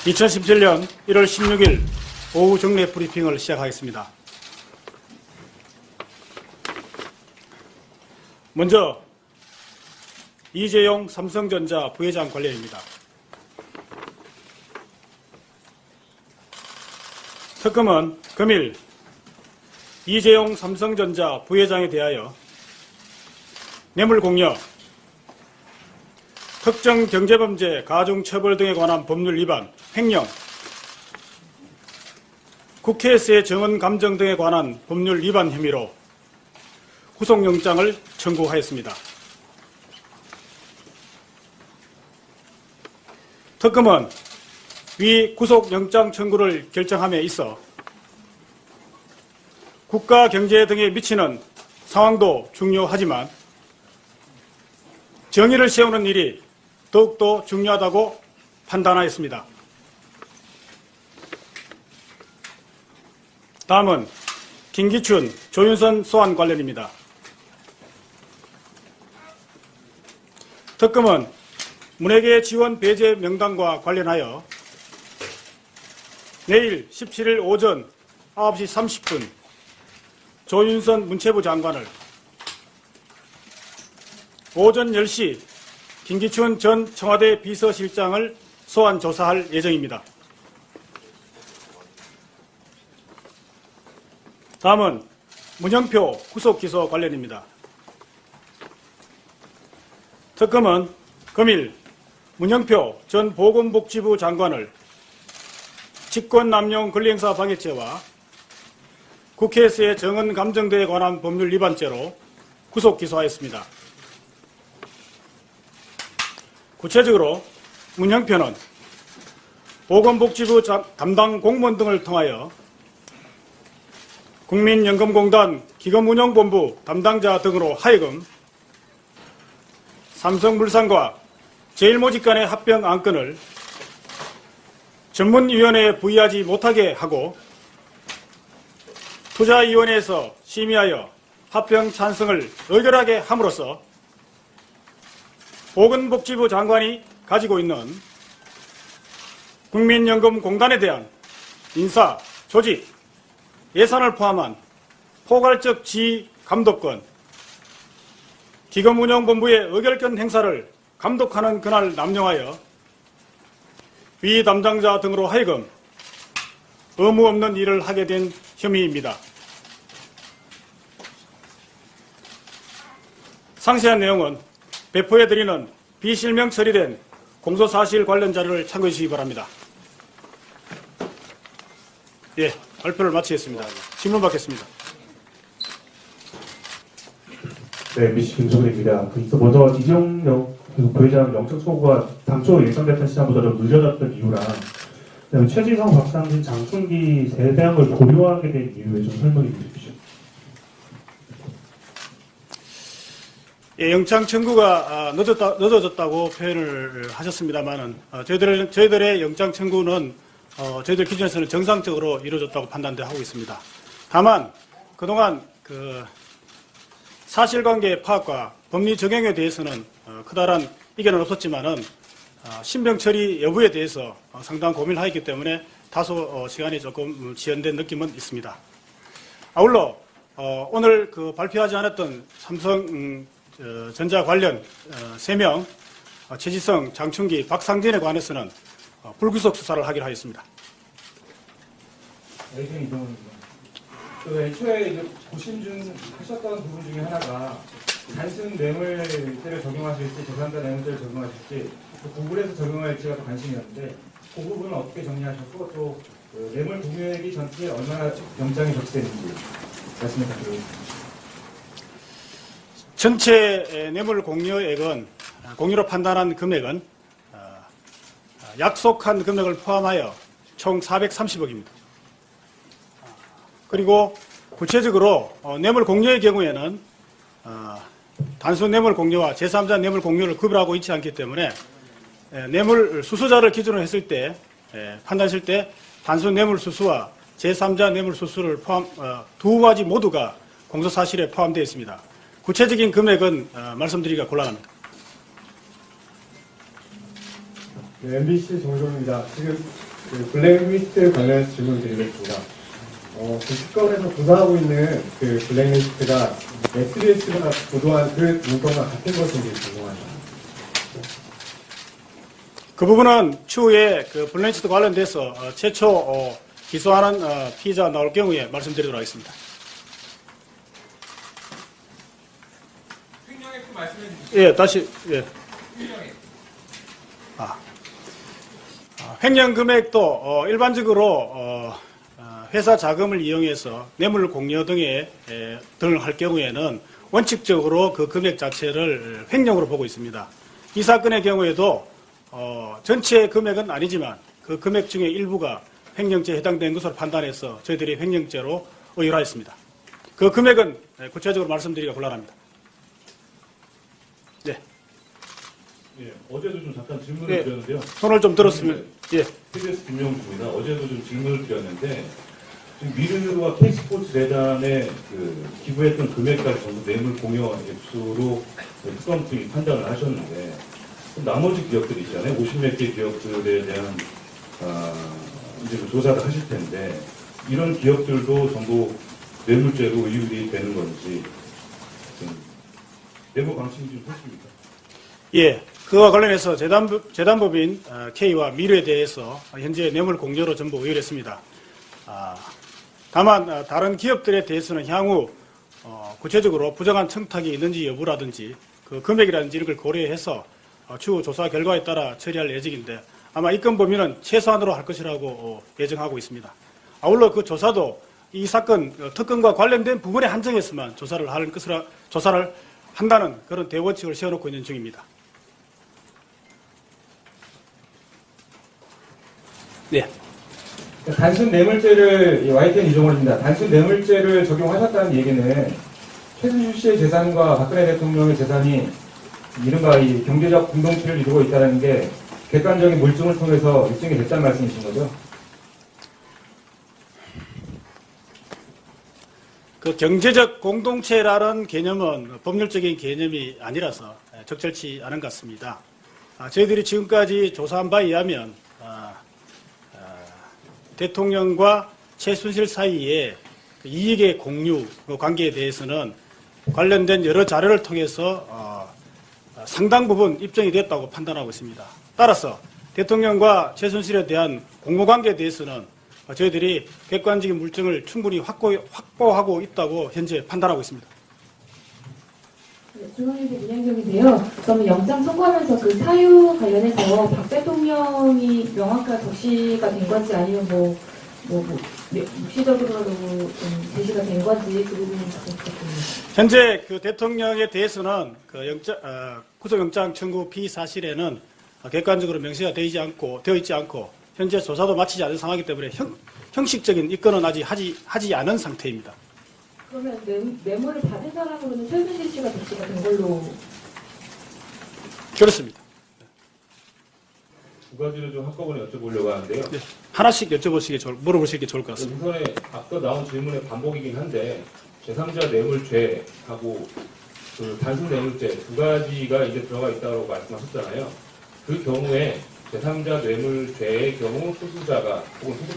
2017년 1월 16일 오후 정례 브리핑을 시작하겠습니다. 먼저 이재용 삼성전자 부회장 관련입니다. 특검은 금일 이재용 삼성전자 부회장에 대하여 뇌물공여, 특정 경제범죄 가중처벌 등에 관한 법률 위반, 횡령, 국회에서의 정언 감정 등에 관한 법률 위반 혐의로 구속영장을 청구하였습니다. 특검은 위 구속영장 청구를 결정함에 있어 국가 경제 등에 미치는 상황도 중요하지만 정의를 세우는 일이 더욱더 중요하다고 판단하였습니다. 다음은 김기춘, 조윤선 소환 관련입니다. 특검은 문해계 지원 배제 명단과 관련하여 내일 17일 오전 9시 30분 조윤선 문체부 장관을, 오전 10시 김기춘 전 청와대 비서실장을 소환 조사할 예정입니다. 다음은 문영표 구속기소 관련입니다. 특검은 금일 문영표 전 보건복지부 장관을 직권남용 권리행사 방해죄와 국회에서의 정언 감정대에 관한 법률 위반죄로 구속 기소하였습니다. 구체적으로 문영표는 보건복지부 담당 공무원 등을 통하여 국민연금공단 기금운용본부 담당자 등으로 하여금 삼성물산과 제일모직 간의 합병 안건을 전문위원회에 부의하지 못하게 하고 투자위원회에서 심의하여 합병 찬성을 의결하게 함으로써 보건복지부 장관이 가지고 있는 국민연금공단에 대한 인사, 조직, 예산을 포함한 포괄적 지휘 감독권, 기금운용본부의 의결권 행사를 감독하는 권한을 남용하여 위 담당자 등으로 하여금 의무 없는 일을 하게 된 혐의입니다. 상세한 내용은 배포해드리는 비실명 처리된 공소사실 관련 자료를 참고해 주시기 바랍니다. 예, 발표를 마치겠습니다. 질문 받겠습니다. 네, MBC 김소근입니다. 먼저 이재용 부회장 영장 청구가 당초 예상됐던 시간보다 좀 늦어졌던 이유랑 최지성, 박상진, 장충기 세 대항을 고려하게 된 이유에 좀 설명해 주십시오. 예, 영장 청구가 늦어졌다고 표현을 하셨습니다만은 저희들의 영장 청구는 저희들 기준에서는 정상적으로 이루어졌다고 판단하고 있습니다. 다만 그동안 사실관계 파악과 법리 적용에 대해서는 크다란 이견은 없었지만은 신병 처리 여부에 대해서 상당한 고민을 하였기 때문에 다소 시간이 조금 지연된 느낌은 있습니다. 아울러 오늘 발표하지 않았던 삼성전자 관련 3명 최지성, 장충기, 박상진에 관해서는 불구속 수사를 하기로 하였습니다. 의견 이동훈입니다. 애초에 고심 하셨던 부분 중에 하나가 단순 뇌물죄를 적용하실지 제3자 뇌물죄를 적용하실지 구글에서 적용할지가 더 관심이었는데 그 부분은 어떻게 정리하셨고 또 뇌물 공유액이 전체에 얼마나 영장이 적시되는지 말씀해 주시겠습니다. 전체 뇌물 공유액은 공유로 판단한 금액은 약속한 금액을 포함하여 총 430억입니다. 그리고 구체적으로 뇌물 공유의 경우에는 단순 뇌물 공유와 제3자 뇌물 공유를 구별하고 있지 않기 때문에 뇌물 수수자를 기준으로 했을 때 판단했을 때 단순 뇌물 수수와 제3자 뇌물 수수를 두 가지 모두가 공소사실에 포함되어 있습니다. 구체적인 금액은 말씀드리기가 곤란합니다. 네, MBC 정종입니다. 지금 그 블랙리스트 관련해서 질문을 드리겠습니다. 그 특검에서 조사하고 있는 그 블랙리스트가 SBS가 보도한 그 문건과 같은 것인지 궁금합니다. 그 부분은 추후에 그 블랙리스트 관련돼서 최초 기소하는 피의자가 나올 경우에 말씀드리도록 하겠습니다. 횡령액 말씀해 주시죠. 예, 다시 예. 횡령액. 횡령 금액도 일반적으로 회사 자금을 이용해서 뇌물 공여 등을 할 경우에는 원칙적으로 그 금액 자체를 횡령으로 보고 있습니다. 이 사건의 경우에도 전체 금액은 아니지만 그 금액 중에 일부가 횡령죄에 해당된 것으로 판단해서 저희들이 횡령죄로 의율하였습니다. 그 금액은 구체적으로 말씀드리기가 곤란합니다. 네. 예, 어제도 좀 잠깐 질문을 예. 드렸는데요. 손을 좀 들었으면 예. KBS 김명주입니다. 어제도 좀 질문을 드렸는데 지금 미르와 K스포츠 재단에 그 기부했던 금액까지 전부 뇌물 공여 액수로 특검팀이 판단을 하셨는데 나머지 기업들이 있잖아요. 50몇 개 기업들에 대한 이제 조사를 하실 텐데 이런 기업들도 전부 뇌물죄로 의율이 되는 건지 좀 내부 방침이 좀 했습니까? 예, 그와 관련해서 재단법인 K와 미르에 대해서 현재 뇌물 공여로 전부 의율했습니다. 다만 다른 기업들에 대해서는 향후 구체적으로 부정한 청탁이 있는지 여부라든지 그 금액이라든지 이런 걸 고려해서 추후 조사 결과에 따라 처리할 예정인데 아마 이 건 범위는 최소한으로 할 것이라고 예정하고 있습니다. 아울러 그 조사도 이 사건 특검과 관련된 부분에 한정해서만 조사를 한다는 그런 대원칙을 세워놓고 있는 중입니다. 네. 단순 뇌물죄를 YTN 이종원입니다. 단순 뇌물죄를 적용하셨다는 얘기는 최순실 씨의 재산과 박근혜 대통령의 재산이 이른바 이 경제적 공동체를 이루고 있다는 게 객관적인 물증을 통해서 입증이 됐다는 말씀이신 거죠? 그 경제적 공동체라는 개념은 법률적인 개념이 아니라서 적절치 않은 것 같습니다. 저희들이 지금까지 조사한 바에 의하면 대통령과 최순실 사이의 이익의 공유 관계에 대해서는 관련된 여러 자료를 통해서 상당 부분 입증이 됐다고 판단하고 있습니다. 따라서 대통령과 최순실에 대한 공모관계에 대해서는 저희들이 객관적인 물증을 충분히 확보하고 있다고 현재 판단하고 있습니다. 네, 중앙일보 문현경인데요. 그러면 영장 청구하면서 그 사유 관련해서 박 대통령이 명확한 적시가 된 건지 아니면 묵시적으로라도 좀 제시가 된 건지 그 부분이 부탁드립니다. 현재 그 대통령에 대해서는 그 구속영장 청구 피사실에는 객관적으로 명시가 되어 있지 않고 현재 조사도 마치지 않은 상황이기 때문에 형식적인 입건은 아직 하지 않은 상태입니다. 그러면 뇌물을 받은 사람으로는 최순실 씨가 적시가 된 걸로. 그렇습니다. 두 가지를 좀 한꺼번에 여쭤보려고 하는데요. 네, 하나씩 물어보시는 게 좋을 것 같습니다. 우선에 앞서 나온 질문의 반복이긴 한데 제3자 뇌물죄하고 그 단순 뇌물죄 두 가지가 이제 들어가 있다고 말씀하셨잖아요. 그 경우에 제3자 뇌물죄의 경우 소수자가 혹은 소수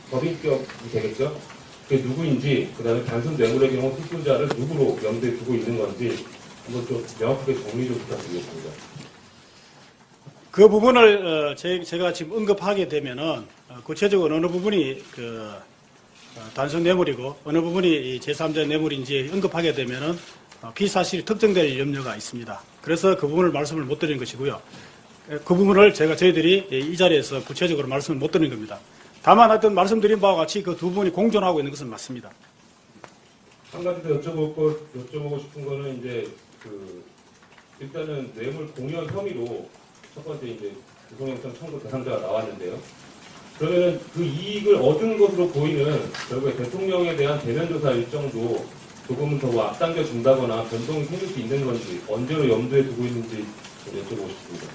법인격이 되겠죠. 그게 누구인지 그다음에 단순 뇌물의 경우 소수자를 누구로 염두에 두고 있는 건지 이것 좀 명확하게 정리 좀 부탁드리겠습니다. 그 부분을 제가 지금 언급하게 되면은 구체적으로 어느 부분이 단순 뇌물이고 어느 부분이 제3자 뇌물인지 언급하게 되면은 피사실이 특정될 염려가 있습니다. 그래서 그 부분을 말씀을 못 드리는 것이고요. 그 부분을 저희들이 이 자리에서 구체적으로 말씀을 못 드리는 겁니다. 다만 하여튼 말씀드린 바와 같이 그 두 부분이 공존하고 있는 것은 맞습니다. 한 가지 더 여쭤보고 싶은 거는 이제 일단은 뇌물 공여 혐의로 첫 번째 이제 구속영장 청구 대상자가 나왔는데요. 그러면 그 이익을 얻은 것으로 보이는 결국에 대통령에 대한 대면 조사 일정도 조금은 더 앞당겨 준다거나 변동이 생길 수 있는 건지 언제로 염두에 두고 있는지 여쭤보고 싶습니다.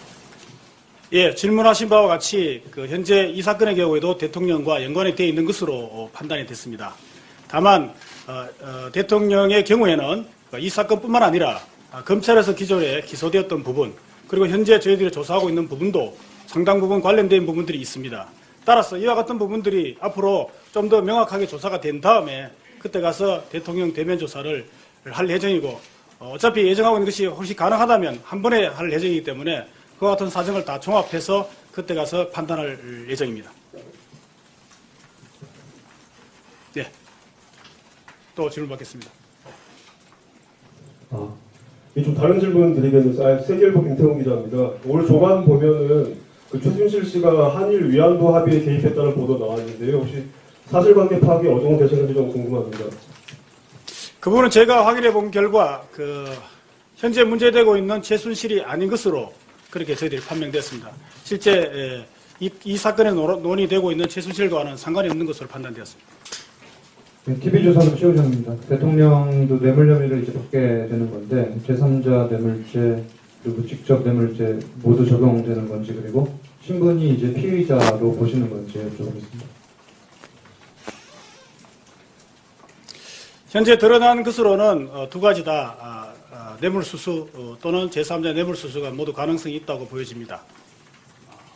예, 질문하신 바와 같이 현재 이 사건의 경우에도 대통령과 연관이 되어 있는 것으로 판단이 됐습니다. 다만 대통령의 경우에는 이 사건뿐만 아니라 검찰에서 기존에 기소되었던 부분 그리고 현재 저희들이 조사하고 있는 부분도 상당 부분 관련된 부분들이 있습니다. 따라서 이와 같은 부분들이 앞으로 좀 더 명확하게 조사가 된 다음에 그때 가서 대통령 대면 조사를 할 예정이고 어차피 예정하고 있는 것이 혹시 가능하다면 한 번에 할 예정이기 때문에 그와 같은 사정을 다 종합해서 그때 가서 판단할 예정입니다. 네. 또 질문 받겠습니다. 좀 다른 질문 드리겠는데, 세계일보 김태훈 기자입니다. 올 조간 보면은 그 최순실 씨가 한일 위안부 합의에 개입했다는 보도 나왔는데요. 혹시 사실관계 파악이 어느 정도 되셨는지 좀 궁금합니다. 그 부분은 제가 확인해 본 결과 현재 문제되고 있는 최순실이 아닌 것으로 그렇게 저희들이 판명됐습니다. 실제 이 사건에 논의되고 있는 최순실과는 상관이 없는 것으로 판단되었습니다. 네, TV조선 최우정입니다. 대통령도 뇌물 혐의를 이제 받게 되는 건데 제3자 뇌물죄 그리고 직접 뇌물죄 모두 적용되는 건지 그리고 신분이 이제 피의자로 보시는 건지 여쭤보겠습니다. 현재 드러난 것으로는 두 가지 다 뇌물수수 또는 제3자 뇌물수수가 모두 가능성이 있다고 보여집니다.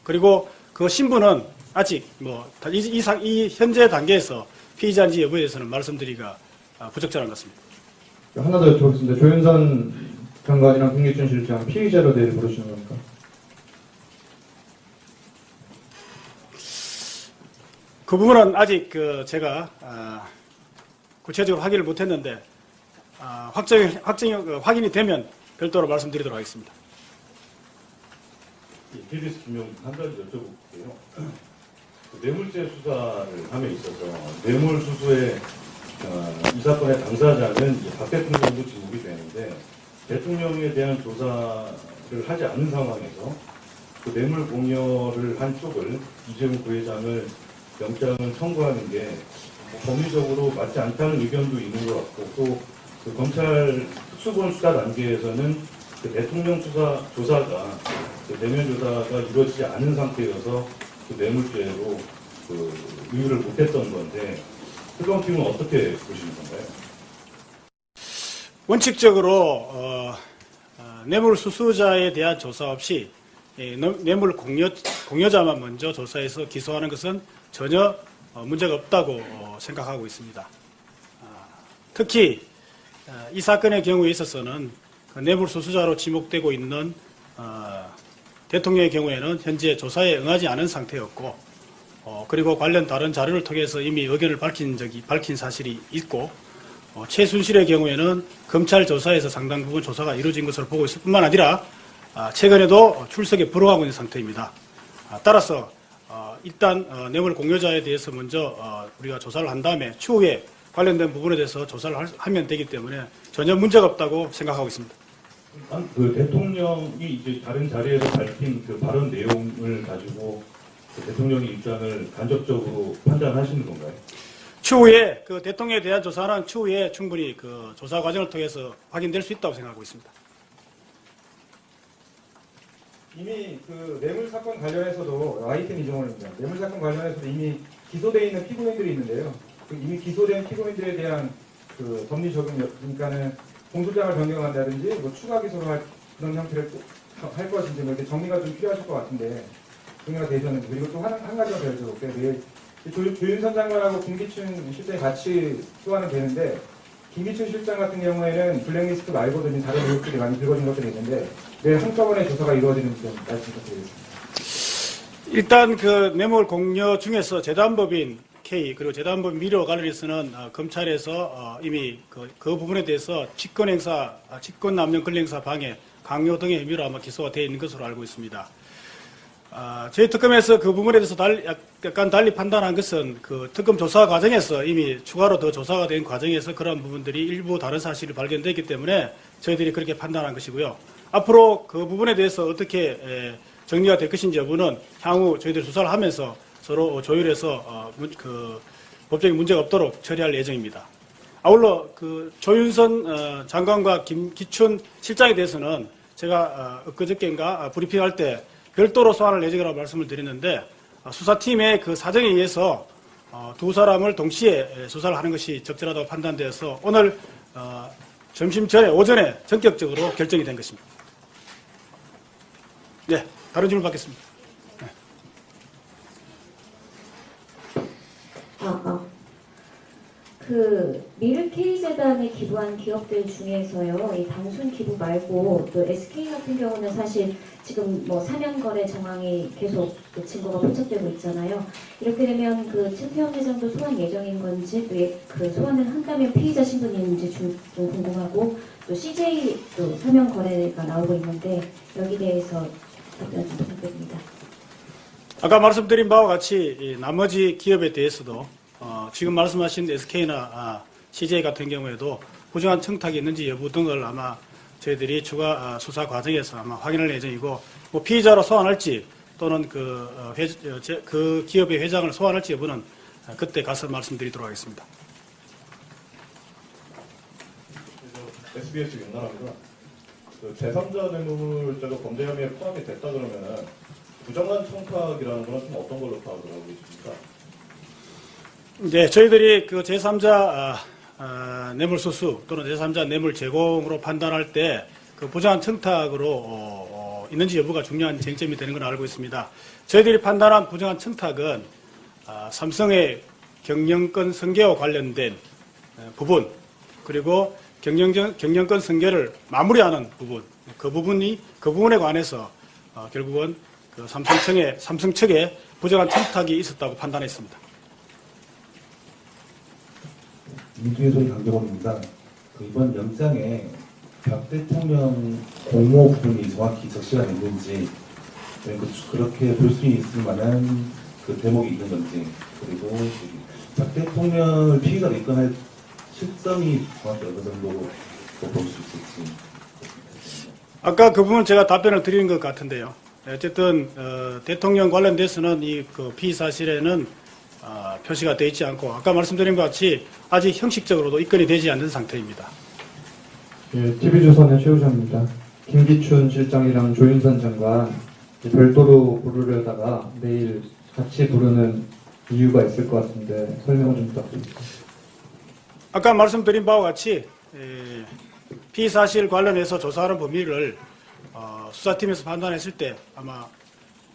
그리고 그 신분은 아직 이 현재 단계에서 피의자인지 여부에 대해서는 말씀드리기가 부적절한 것 같습니다. 하나 더 여쭤보겠습니다. 조윤선 장관이랑 김기춘 실장 피의자로 내일 부르시는 겁니까? 그 부분은 아직 제가 구체적으로 확인을 못했는데 확인이 되면 별도로 말씀드리도록 하겠습니다. KBS 김용 한 가지 여쭤볼게요. 뇌물죄 수사를 함에 있어서 뇌물수수의 이 사건의 당사자는 이제 박 대통령도 지목이 되는데 대통령에 대한 조사를 하지 않은 상황에서 그 뇌물 공여를 한 쪽을 이재용 부회장을 영장을 청구하는 게 법리적으로 맞지 않다는 의견도 있는 것 같고 또 그 검찰 특수본 수사 단계에서는 그 대통령 조사가 그 대면 조사가 이루어지지 않은 상태여서 그 뇌물죄로 그 의유를 못했던 건데 특검 팀은 어떻게 보시는 건가요? 원칙적으로 뇌물 수수자에 대한 조사 없이 뇌물 공여자만 먼저 조사해서 기소하는 것은 전혀 문제가 없다고 생각하고 있습니다. 특히 이 사건의 경우에 있어서는 뇌물 수수자로 지목되고 있는 대통령의 경우에는 현재 조사에 응하지 않은 상태였고 그리고 관련 다른 자료를 통해서 이미 의견을 밝힌 사실이 있고 최순실의 경우에는 검찰 조사에서 상당 부분 조사가 이루어진 것으로 보고 있을 뿐만 아니라 최근에도 출석에 불응하고 있는 상태입니다. 따라서 일단 뇌물 공여자에 대해서 먼저 우리가 조사를 한 다음에 추후에 관련된 부분에 대해서 조사를 하면 되기 때문에 전혀 문제가 없다고 생각하고 있습니다. 그 대통령이 이제 다른 자리에서 밝힌 그 발언 내용을 가지고 그 대통령의 입장을 간접적으로 판단하시는 건가요? 추후에 그 대통령에 대한 조사는 추후에 충분히 그 조사 과정을 통해서 확인될 수 있다고 생각하고 있습니다. 이미 그 뇌물 사건 관련해서도 아이템 이종원입니다. 뇌물 사건 관련해서도 이미 기소되어 있는 피고인들이 있는데요. 그 이미 기소된 피고인들에 대한 그 법리 적용, 그러니까는 공소장을 변경한다든지 뭐 추가 기소를 할 그런 형태를 할 것인지 뭐 이렇게 정리가 좀 필요하실 것 같은데 정리가 되셨는지 그리고 또 한 가지만 더 여쭤볼게요. 내일 조윤선 장관하고 김기춘 실장이 같이 소환은 되는데 김기춘 실장 같은 경우에는 블랙리스트 말고도 지금 다른 의혹들이 많이 불거진 것들이 있는데 내일 한꺼번에 조사가 이루어지는지 좀 말씀 부탁드리겠습니다. 일단 그 뇌물 공여 중에서 재단법인 K 그리고 재단법인 미래와 관련해서는 검찰에서 이미 그 부분에 대해서 직권남용 권리행사 방해, 강요 등의 혐의로 아마 기소가 되어 있는 것으로 알고 있습니다. 저희 특검에서 그 부분에 대해서 약간 달리 판단한 것은 그 특검 조사 과정에서 이미 추가로 더 조사가 된 과정에서 그런 부분들이 일부 다른 사실이 발견됐기 때문에 저희들이 그렇게 판단한 것이고요. 앞으로 그 부분에 대해서 어떻게 정리가 될 것인지 여부는 향후 저희들이 수사를 하면서 서로 조율해서 그 법적인 문제가 없도록 처리할 예정입니다. 아울러 그 조윤선 장관과 김기춘 실장에 대해서는 제가 엊그저께인가 브리핑할 때 별도로 소환을 예정이라고 말씀을 드렸는데 수사팀의 그 사정에 의해서 두 사람을 동시에 수사를 하는 것이 적절하다고 판단되어서 오늘 점심 전에 오전에 전격적으로 결정이 된 것입니다. 네, 다른 질문 받겠습니다. 그 미르 K재단에 기부한 기업들 중에서요, 이 단순 기부 말고 또 SK 같은 경우는 사실 지금 뭐 사면 거래 정황이 계속 그 증거가 포착되고 있잖아요. 이렇게 되면 그 최태원 회장도 소환 예정인 건지 또 그 소환을 한다면 피의자 신분인지 좀 궁금하고, 또 CJ도 사면 거래가 나오고 있는데 여기 대해서 답변 좀 부탁드립니다. 아까 말씀드린 바와 같이 이 나머지 기업에 대해서도 지금 말씀하신 SK나 CJ 같은 경우에도 부정한 청탁이 있는지 여부 등을 아마 저희들이 추가 수사 과정에서 아마 확인할 예정이고, 뭐 피의자로 소환할지 또는 그 기업의 회장을 소환할지 여부는 그때 가서 말씀드리도록 하겠습니다. SBS 윤나라입니다. 그 제3자 뇌물죄가 범죄 혐의에 포함이 됐다 그러면은 부정한 청탁이라는 건 좀 어떤 걸로 파악을 하고 계십니까? 네, 저희들이 그 제3자 뇌물수수 또는 제3자 뇌물 제공으로 판단할 때 그 부정한 청탁으로 있는지 여부가 중요한 쟁점이 되는 걸 알고 있습니다. 저희들이 판단한 부정한 청탁은 삼성의 경영권 승계와 관련된 부분, 그리고 경영권 승계를 마무리하는 부분, 그 부분에 관해서 결국은 그 삼성 측에 부정한 청탁이 있었다고 판단했습니다. 민주의 소리 강경원입니다. 이번 영장에 박 대통령 공모 부분이 정확히 적시가 됐는지, 그렇게 볼 수 있을 만한 그 대목이 있는 건지, 그리고 박 대통령을 피의자로 입건할 실정이 정확히 어느 정도로 볼 수 있을지. 아까 그 부분 제가 답변을 드린 것 같은데요. 어쨌든 대통령 관련돼서는 이 그 피의 사실에는 표시가 되어 있지 않고, 아까 말씀드린 것 같이 아직 형식적으로도 입건이 되지 않는 상태입니다. 예, TV조선의 최우정입니다. 김기춘 실장이랑 조윤선 장관 별도로 부르려다가 내일 같이 부르는 이유가 있을 것 같은데 설명 좀 부탁드립니다. 아까 말씀드린 바와 같이 피의 사실 관련해서 조사하는 범위를 수사팀에서 판단했을 때 아마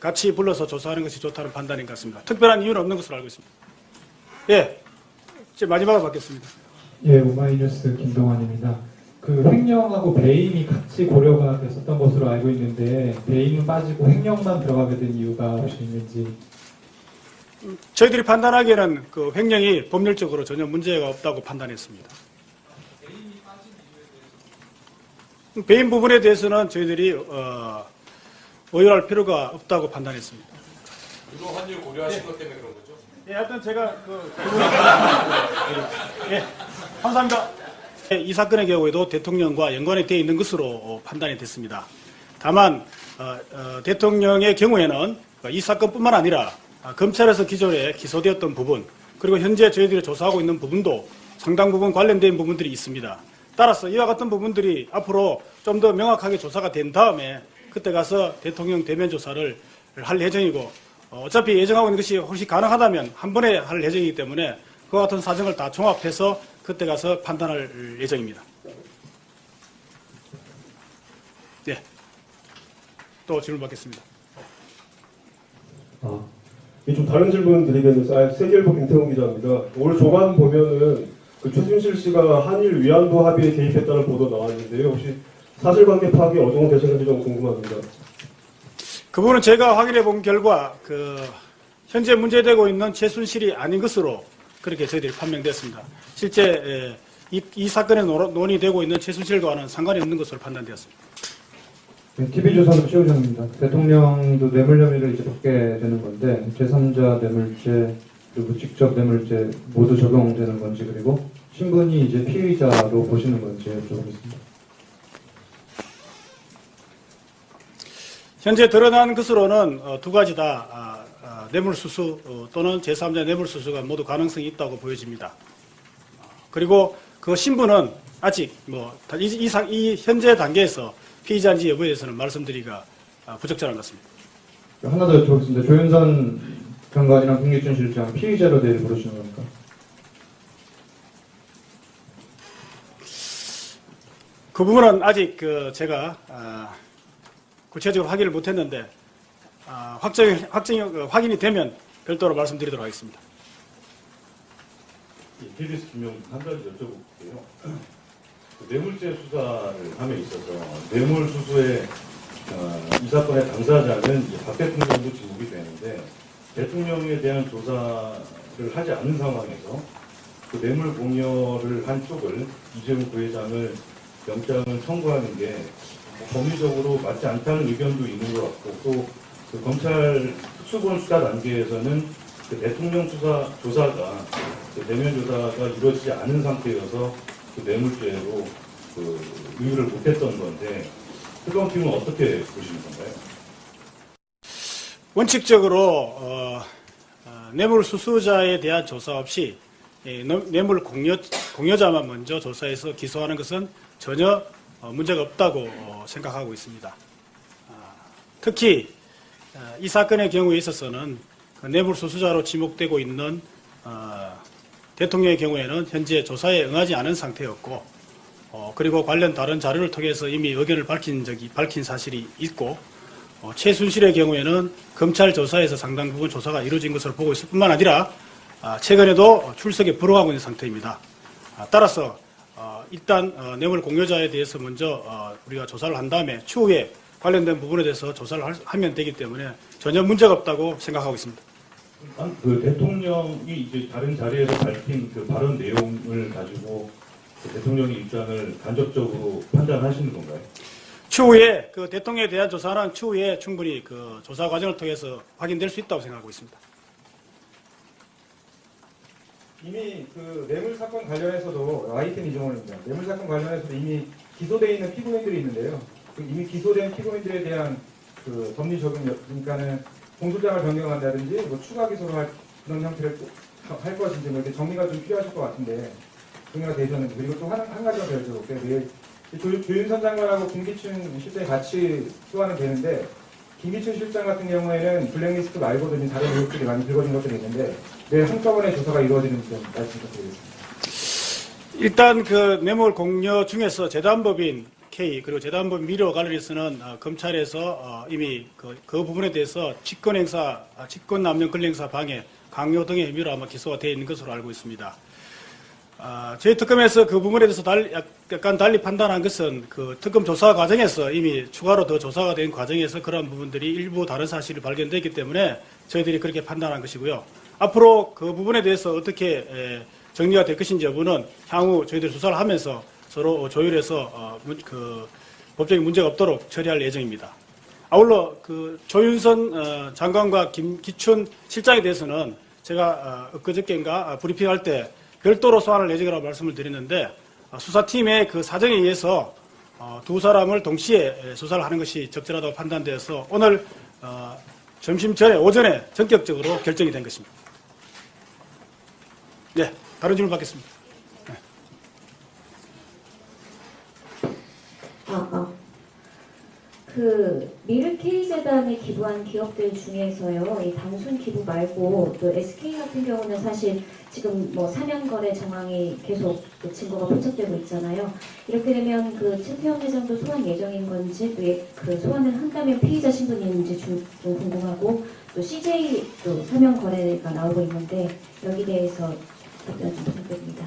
같이 불러서 조사하는 것이 좋다는 판단인 것 같습니다. 특별한 이유는 없는 것으로 알고 있습니다. 예, 이제 마지막으로 받겠습니다. 예, 오마이뉴스 김동환입니다. 그 횡령하고 배임이 같이 고려가 됐었던 것으로 알고 있는데 배임은 빠지고 횡령만 들어가게 된 이유가 혹시 있는지. 저희들이 판단하기에는 그 횡령이 법률적으로 전혀 문제가 없다고 판단했습니다. 배임 부분에 대해서는 저희들이 오열할 필요가 없다고 판단했습니다. 유로 환율 고려하신 것 때문에 그런 거죠? 예, 하여튼 제가 예, 감사합니다. 이 사건의 경우에도 대통령과 연관이 되어 있는 것으로 판단이 됐습니다. 다만 대통령의 경우에는 이 사건뿐만 아니라 검찰에서 기존에 기소되었던 부분, 그리고 현재 저희들이 조사하고 있는 부분도 상당 부분 관련된 부분들이 있습니다. 따라서 이와 같은 부분들이 앞으로 좀 더 명확하게 조사가 된 다음에 그때 가서 대통령 대면 조사를 할 예정이고, 어차피 예정하고 있는 것이 혹시 가능하다면 한 번에 할 예정이기 때문에 그와 같은 사정을 다 종합해서 그때 가서 판단할 예정입니다. 네. 또 질문 받겠습니다. 좀 다른 질문 드리겠는데, 세계일보 김태훈 기자입니다. 올 조간 보면은 그 최순실 씨가 한일 위안부 합의에 개입했다는 보도 나왔는데요. 혹시 사실관계 파악이 어느 정도 되셨는지 좀 궁금합니다. 그 부분은 제가 확인해 본 결과 현재 문제되고 있는 최순실이 아닌 것으로 그렇게 저희들이 판명됐습니다. 실제 이 사건에 논의되고 있는 최순실과는 상관이 없는 것으로 판단되었습니다. 네, TV조선 최우정입니다. 대통령도 뇌물 혐의를 이제 받게 되는 건데 제3자 뇌물죄 그리고 직접 뇌물죄 모두 적용되는 건지, 그리고 신분이 이제 피의자로 보시는 건지 여쭤보겠습니다. 현재 드러난 것으로는 두 가지 다 뇌물수수 또는 제3자 뇌물수수가 모두 가능성이 있다고 보여집니다. 그리고 그 신분은 아직 이 현재 단계에서 피의자인지 여부에 대해서는 말씀드리기가 부적절한 것 같습니다. 하나 더 여쭤보겠습니다. 조윤선 장관이랑 김기춘 실장 피의자로 내일 부르시는 겁니까? 그 부분은 아직 제가 구체적으로 확인을 못했는데 확인이 되면 별도로 말씀드리도록 하겠습니다. KBS 김용 한 가지 여쭤볼게요. 그 뇌물죄 수사를 함에 있어서 뇌물수수의 이 사건의 당사자는 이제 박 대통령도 지목이 되는데 대통령에 대한 조사를 하지 않은 상황에서 그 뇌물 공여를 한 쪽을 이재용 부회장을 영장을 청구하는 게 법리적으로 맞지 않다는 의견도 있는 것 같고 또 그 검찰 특수본 수사 단계에서는 그 대통령 조사가 그 대면 조사가 이루어지지 않은 상태여서 그 뇌물죄로 그 의유를 못했던 건데 특검팀은 어떻게 보시는 건가요? 원칙적으로 뇌물 수수자에 대한 조사 없이 뇌물 공여자만 먼저 조사해서 기소하는 것은 전혀 문제가 없다고 생각하고 있습니다. 특히 이 사건의 경우에 있어서는 그 뇌물 수수자로 지목되고 있는 대통령의 경우에는 현재 조사에 응하지 않은 상태였고 그리고 관련 다른 자료를 통해서 이미 의견을 밝힌 사실이 있고 최순실의 경우에는 검찰 조사에서 상당 부분 조사가 이루어진 것으로 보고 있을 뿐만 아니라 최근에도 출석에 불응하고 있는 상태입니다. 따라서 일단 뇌물 공여자에 대해서 먼저 우리가 조사를 한 다음에 추후에 관련된 부분에 대해서 조사를 하면 되기 때문에 전혀 문제가 없다고 생각하고 있습니다. 그 대통령이 이제 다른 자리에서 밝힌 그 발언 내용을 가지고 그 대통령의 입장을 간접적으로 판단하시는 건가요? 추후에 그 대통령에 대한 조사는 추후에 충분히 그 조사 과정을 통해서 확인될 수 있다고 생각하고 있습니다. 이미 그 뇌물 사건 관련해서도 아이템 이종원입니다. 뇌물 사건 관련해서도 이미 기소되어 있는 피고인들이 있는데요. 그 이미 기소된 피고인들에 대한 그 법리 적용, 그러니까는 공소장을 변경한다든지 뭐 추가 기소를 할 그런 형태를 할 것인지 뭐 이렇게 정리가 좀 필요하실 것 같은데 정리가 되셨는지 그리고 또 한 가지가 더 여쭤볼게요. 내일 조윤선 장관하고 김기춘 실장이 같이 소환은 되는데 김기춘 실장 같은 경우에는 블랙리스트 말고도 지금 다른 의혹들이 많이 불거진 것들이 있는데 내일 한꺼번에 조사가 이루어지는지 좀 말씀 부탁드리겠습니다. 일단 그 뇌물 공여 중에서 재단법인 K 그리고 재단법인 미래와 관련해서는 검찰에서 이미 그 부분에 대해서 직권남용 권리행사 방해, 강요 등의 혐의로 아마 기소가 되어 있는 것으로 알고 있습니다. 저희 특검에서 그 부분에 대해서 약간 달리 판단한 것은 그 특검 조사 과정에서 이미 추가로 더 조사가 된 과정에서 그러한 부분들이 일부 다른 사실이 발견됐기 때문에 저희들이 그렇게 판단한 것이고요. 앞으로 그 부분에 대해서 어떻게 정리가 될 것인지 여부는 향후 저희들이 조사를 하면서 서로 조율해서 그 법적인 문제가 없도록 처리할 예정입니다. 아울러 그 조윤선 장관과 김기춘 실장에 대해서는 제가 엊그저께인가 브리핑할 때 별도로 소환을 예정이라고 말씀을 드렸는데 수사팀의 그 사정에 의해서 두 사람을 동시에 수사를 하는 것이 적절하다고 판단되어서 오늘 점심 전에 오전에 전격적으로 결정이 된 것입니다. 네, 다른 질문 받겠습니다. 네. 그 미르 K재단에 기부한 기업들 중에서요, 이 단순 기부 말고 또 SK 같은 경우는 사실 지금 뭐 사면 거래 정황이 계속 그 증거가 포착되고 있잖아요. 이렇게 되면 그 최태원 회장도 소환 예정인 건지 또 그 소환을 한다면 피의자 신분이 있는지 좀 궁금하고 또 CJ도 사면 거래가 나오고 있는데 여기 대해서 답변 좀 부탁드립니다.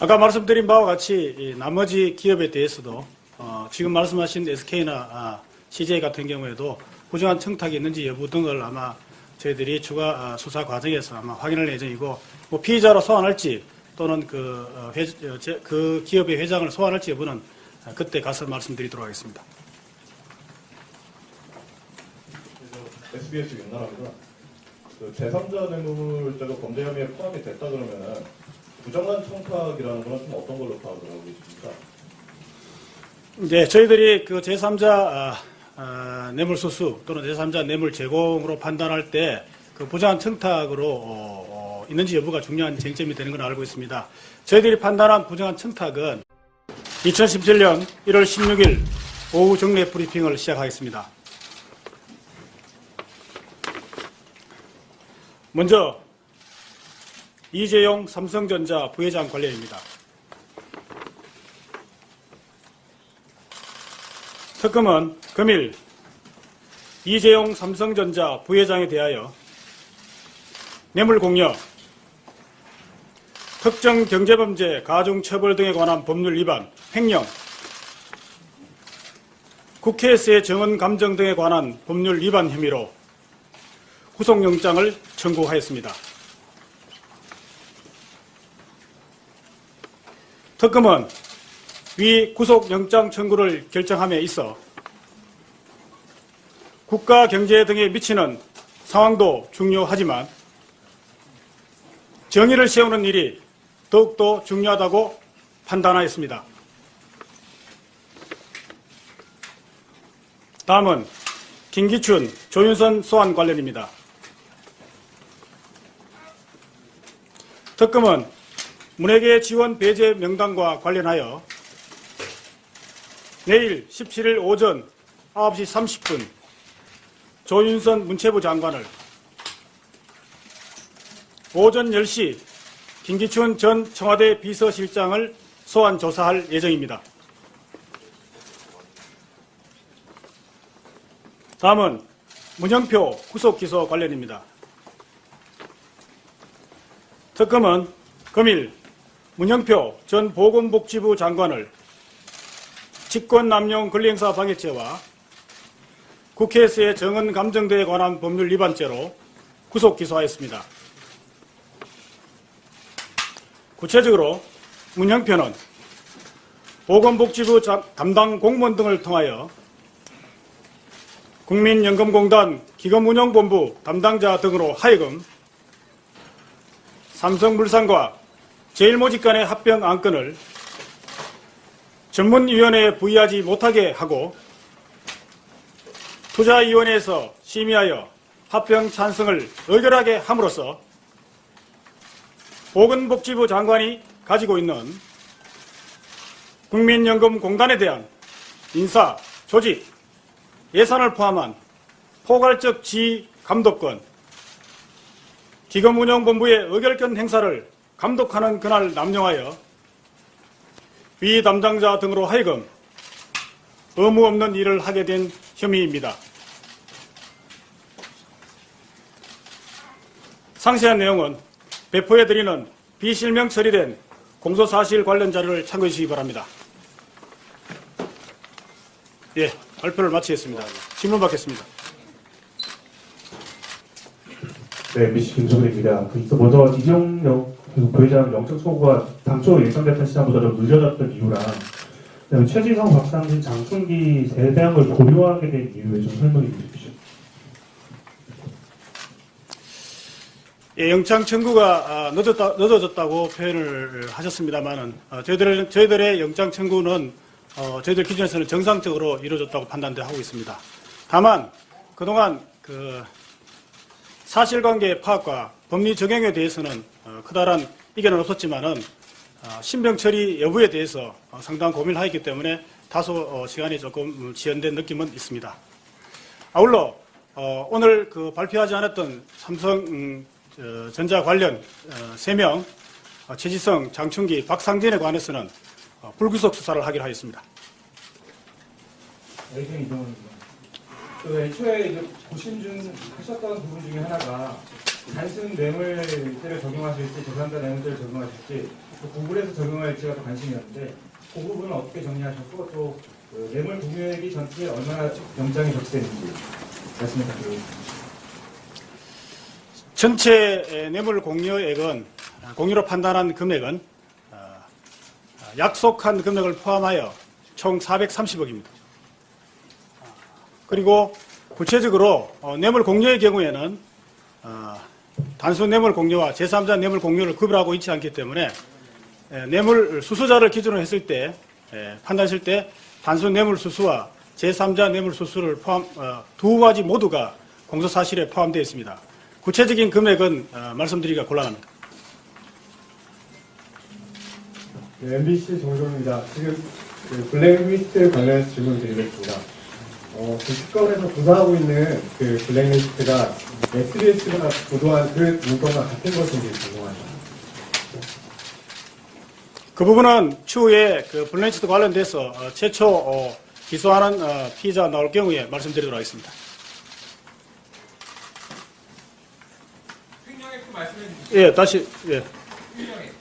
아까 말씀드린 바와 같이 이 나머지 기업에 대해서도 지금 말씀하신 SK나 CJ 같은 경우에도 부정한 청탁이 있는지 여부 등을 아마 저희들이 추가 수사 과정에서 아마 확인할 예정이고 뭐 피의자로 소환할지 또는 그 기업의 회장을 소환할지 여부는 그때 가서 말씀드리도록 하겠습니다. SBS 윤나라입니다. 그 제3자 뇌물죄가 범죄 혐의에 포함이 됐다 그러면 부정한 청탁이라는 건 좀 어떤 걸로 파악을 하고 계십니까? 네, 저희들이 그 제3자 뇌물 수수 또는 제3자 뇌물 제공으로 판단할 때 그 부정한 청탁으로 있는지 여부가 중요한 쟁점이 되는 걸 알고 있습니다. 저희들이 판단한 부정한 청탁은 2017년 1월 16일 오후 정례 브리핑을 시작하겠습니다. 먼저 이재용 삼성전자 부회장 관련입니다. 특검은 금일 이재용 삼성전자 부회장에 대하여 뇌물 공여, 특정 경제범죄, 가중처벌 등에 관한 법률 위반, 횡령, 국회에서의 정언 감정 등에 관한 법률 위반 혐의로 구속영장을 청구하였습니다. 특검은 위 구속영장 청구를 결정함에 있어 국가 경제 등에 미치는 상황도 중요하지만 정의를 세우는 일이 더욱더 중요하다고 판단하였습니다. 다음은 김기춘, 조윤선 소환 관련입니다. 특검은 문해계 지원 배제 명단과 관련하여 내일 17일 오전 9시 30분 조윤선 문체부 장관을, 오전 10시 김기춘 전 청와대 비서실장을 소환 조사할 예정입니다. 다음은 문영표 구속 기소 관련입니다. 특검은 금일 문영표 전 보건복지부 장관을 직권남용 권리행사 방해죄와 국회에서의 정언 감정대에 관한 법률 위반죄로 구속 기소하였습니다. 구체적으로 문영표는 보건복지부 담당 공무원 등을 통하여 국민연금공단 기금운용본부 담당자 등으로 하여금 삼성물산과 제일모직 간의 합병 안건을 전문위원회에 부의하지 못하게 하고 투자위원회에서 심의하여 합병 찬성을 의결하게 함으로써 보건복지부 장관이 가지고 있는 국민연금공단에 대한 인사, 조직, 예산을 포함한 포괄적 지휘 감독권, 기금운용본부의 의결권 행사를 감독하는 권한을 남용하여 위 담당자 등으로 하여금 의무 없는 일을 하게 된 혐의입니다. 상세한 내용은 배포해드리는 비실명 처리된 공소사실 관련 자료를 참고해 주시기 바랍니다. 예, 발표를 마치겠습니다. 질문 받겠습니다. 네, MBC 김종근입니다. 먼저 이정영 부회장 영장 청구가 당초 예상됐던 시간보다 좀 늦어졌던 이유랑 그다음에 최지성, 박상진, 장충기 세 대항을 고려하게 된 이유에 좀 설명해 주십시오. 예, 영장 청구가 늦어졌다고 표현을 하셨습니다만은 저희들의 영장 청구는 저희들 기준에서는 정상적으로 이루어졌다고 판단하고 있습니다. 다만 그동안 사실관계 파악과 법리 적용에 대해서는 커다란 이견은 없었지만은 신병 처리 여부에 대해서 상당한 고민을 하였기 때문에 다소 시간이 조금 지연된 느낌은 있습니다. 아울러 오늘 발표하지 않았던 삼성전자 관련 3명 최지성, 장충기, 박상진에 관해서는 불구속 수사를 하기로 하였습니다. 의견 이동훈입니다. 애초에 이제 고심 하셨던 부분 중에 하나가 단순 뇌물죄를 적용하실지 재산자 뇌물죄를 적용하실지 또 구글에서 적용할지가 더 관심이었는데 그 부분은 어떻게 정리하셨고 또 뇌물 공유액이 전체에 얼마나 영장이 적시되는지 말씀해 주시겠습니다. 전체 뇌물 공유로 판단한 금액은 약속한 금액을 포함하여 총 430억입니다. 그리고 구체적으로 뇌물 공유의 경우에는 단순 뇌물 공유와 제3자 뇌물 공유를 구별하고 있지 않기 때문에 뇌물 수수자를 기준으로 했을 때 판단했을 때 단순 뇌물 수수와 제3자 뇌물 수수를 두 가지 모두가 공소사실에 포함되어 있습니다. 구체적인 금액은 말씀드리기가 곤란합니다. 네, MBC 정종입니다. 지금 블랙리스트 관련해서 질문 드리겠습니다. 특검에서 조사하고 있는 블랙리스트가 SBS가 보도한 그 문건과 같은 것인지 궁금합니다. 그 부분은 추후에 블랙리스트 관련돼서 최초 기소하는 피의자가 나올 경우에 말씀드리도록 하겠습니다. 횡령액 말씀해 주시죠. 예, 다시 예. 횡령액.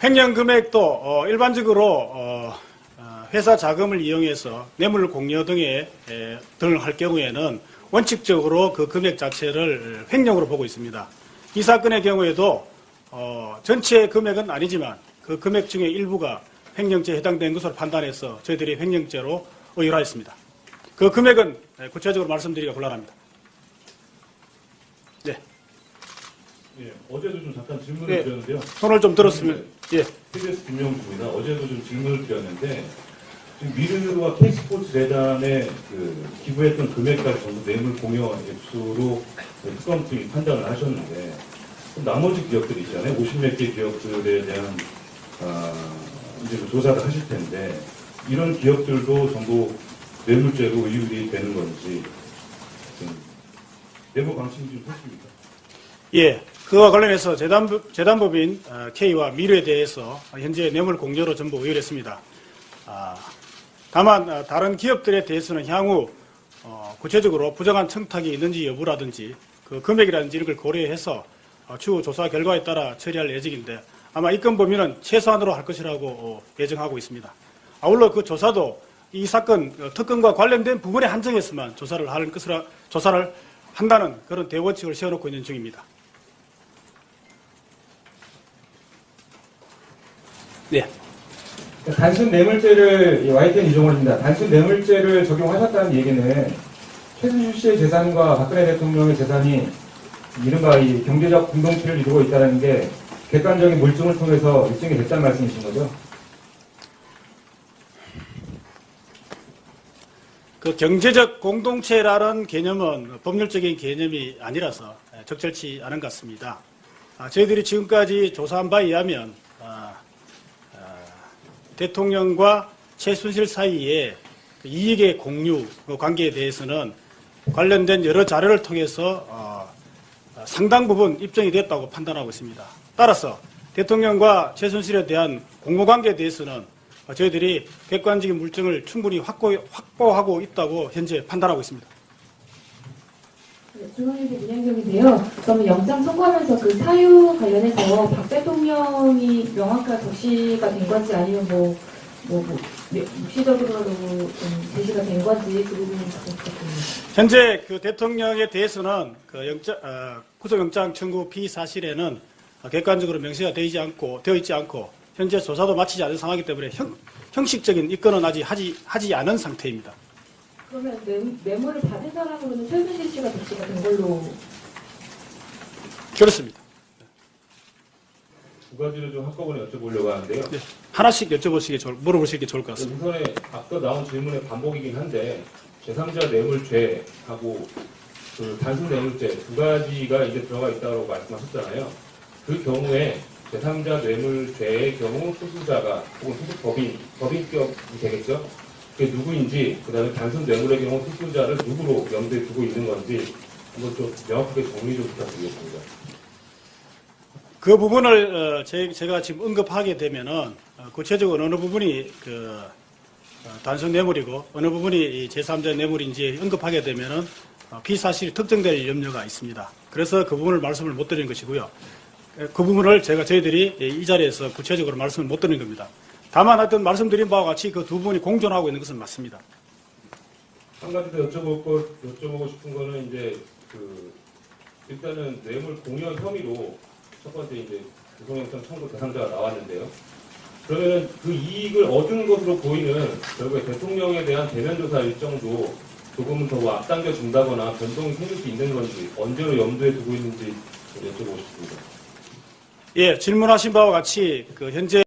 횡령 금액도 일반적으로 회사 자금을 이용해서 뇌물 공여 등을 할 경우에는 원칙적으로 그 금액 자체를 횡령으로 보고 있습니다. 이 사건의 경우에도 전체 금액은 아니지만 그 금액 중에 일부가 횡령죄에 해당된 것으로 판단해서 저희들이 횡령죄로 의율하였습니다. 그 금액은 구체적으로 말씀드리기가 곤란합니다. 네. 예, 어제도 좀 잠깐 질문을 드렸는데요. 손을 좀 들었으면, 예. TBS 김명주입니다. 어제도 좀 질문을 드렸는데, 지금 미르와 K스포츠 재단에 그 기부했던 금액까지 전부 뇌물 공여 액수로 특검팀이 판단을 하셨는데, 나머지 기업들이 있잖아요. 50몇 개 기업들에 대한 이제 조사를 하실 텐데, 이런 기업들도 전부 뇌물죄로 의율이 되는 건지, 내부 방침이 좀 됐습니까? 예. 그와 관련해서 재단법인 K와 미르에 대해서 현재 뇌물 공여로 전부 의율했습니다. 다만 다른 기업들에 대해서는 향후 구체적으로 부정한 청탁이 있는지 여부라든지 그 금액이라든지 이런 걸 고려해서 추후 조사 결과에 따라 처리할 예정인데 아마 이 건 범위는 최소한으로 할 것이라고 예정하고 있습니다. 아울러 그 조사도 이 사건 특검과 관련된 부분에 한정해서만 조사를 한다는 그런 대원칙을 세워놓고 있는 중입니다. 네. 단순 뇌물죄를 YTN 이종호입니다. 단순 뇌물죄를 적용하셨다는 얘기는 최순실 씨의 재산과 박근혜 대통령의 재산이 이른바 이 경제적 공동체를 이루고 있다는 게 객관적인 물증을 통해서 입증이 됐다는 말씀이신 거죠? 그 경제적 공동체라는 개념은 법률적인 개념이 아니라서 적절치 않은 것 같습니다. 저희들이 지금까지 조사한 바에 의하면 대통령과 최순실 사이의 이익의 공유 관계에 대해서는 관련된 여러 자료를 통해서 상당 부분 입증이 됐다고 판단하고 있습니다. 따라서 대통령과 최순실에 대한 공모관계에 대해서는 저희들이 객관적인 물증을 충분히 확보하고 있다고 현재 판단하고 있습니다. 중앙일보 문현경인데요. 그러면 영장 청구하면서 그 사유 관련해서 박 대통령이 명확한 적시가 된 건지 아니면 묵시적으로라도 좀 제시가 된 건지 그 부분이 부탁드립니다. 현재 그 대통령에 대해서는 그 구속영장 청구 피사실에는 객관적으로 명시가 되어 있지 않고 현재 조사도 마치지 않은 상황이기 때문에 형식적인 입건은 아직 하지 않은 상태입니다. 그러면 뇌물을 받은 사람으로는 최순실 씨가 적시가 된 걸로 그렇습니다. 두 가지를 좀 한꺼번에 여쭤보려고 하는데요. 네. 하나씩 물어보시기 좋을 것 같습니다. 우선에 앞서 나온 질문의 반복이긴 한데 제3자 뇌물죄하고 그 단순 뇌물죄 두 가지가 이제 들어가 있다고 말씀하셨잖아요. 그 경우에 제3자 뇌물죄의 경우 수수자가 혹은 법인격이 되겠죠. 그게 누구인지, 그 다음에 단순 뇌물의 경우 수수자를 누구로 염두에 두고 있는 건지 한번 좀 명확하게 정리 좀 부탁드리겠습니다. 그 부분을 제가 지금 언급하게 되면은 구체적으로 어느 부분이 단순 뇌물이고 어느 부분이 제3자 뇌물인지 언급하게 되면은 피사실이 특정될 염려가 있습니다. 그래서 그 부분을 말씀을 못 드리는 것이고요. 그 부분을 저희들이 이 자리에서 구체적으로 말씀을 못 드리는 겁니다. 다만 하여튼 말씀드린 바와 같이 그 두 부분이 공존하고 있는 것은 맞습니다. 한 가지 더 여쭤보고 싶은 거는 이제 일단은 뇌물 공여 혐의로 첫 번째 이제 구속영장 청구 대상자가 나왔는데요. 그러면은 그 이익을 얻은 것으로 보이는 결국에 대통령에 대한 대면 조사 일정도 조금은 더 앞당겨 준다거나 변동이 생길 수 있는 건지 언제로 염두에 두고 있는지 여쭤보고 싶습니다. 예, 질문하신 바와 같이 현재